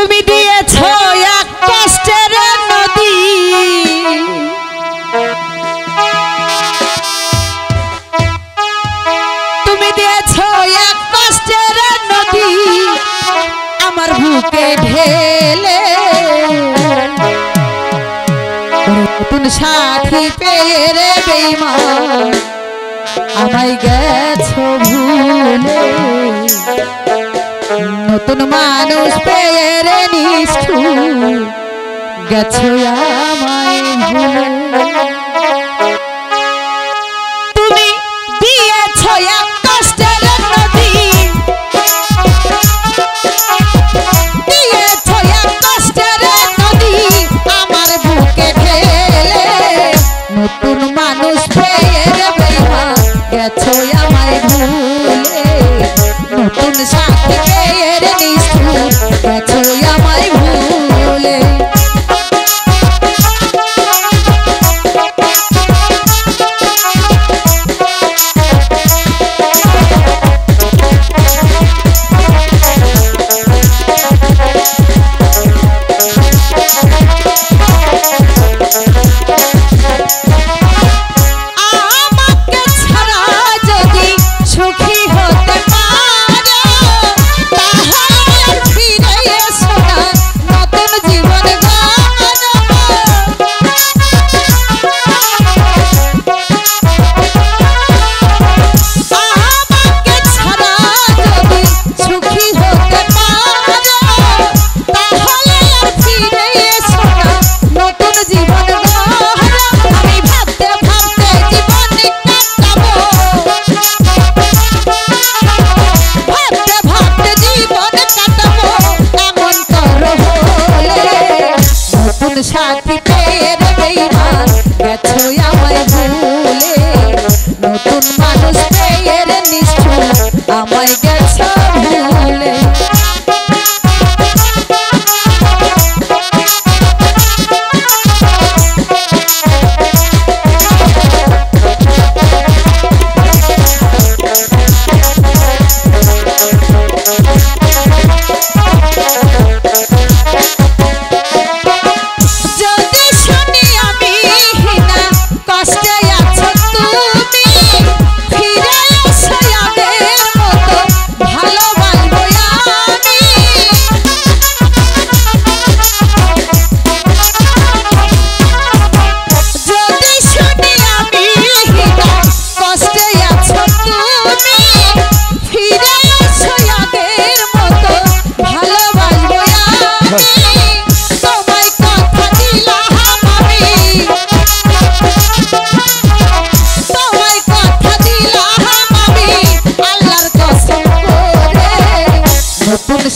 তুমি দিয়েছো এক কষ্টের নদী, তুমি দিয়েছো এক কষ্টের নদী আমার বুকে ঢেলে। নতুন সাথী পেয়ে রে বেঈমান আমায় গেছো ভুলে, নতুন মানুষ পেয়ে রে নিষ্ঠুর গেছো আমায় ভুলে। তুমি দিয়েছো এক কষ্টের নদী, দিয়েছো এক কষ্টের নদী আমার বুকে ঢেলে, নতুন মানুষ পেয়ে রে বেঈমান গেছো আমায় ভুলে, নতুন সাথী পেয়ে রে নিষ্ঠুর গেছো আমায় ভুলে। সাথী পেয়ে রে বেঈমান গেছো আমায় ভুলে, নতুন মানুষ পেয়ে রে নিষ্ঠুর আমায় গেছো ভুলে।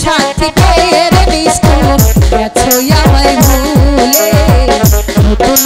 সাথী পেয়ে রে নিষ্ঠুর গেছো আমায় ভুলে, নতুন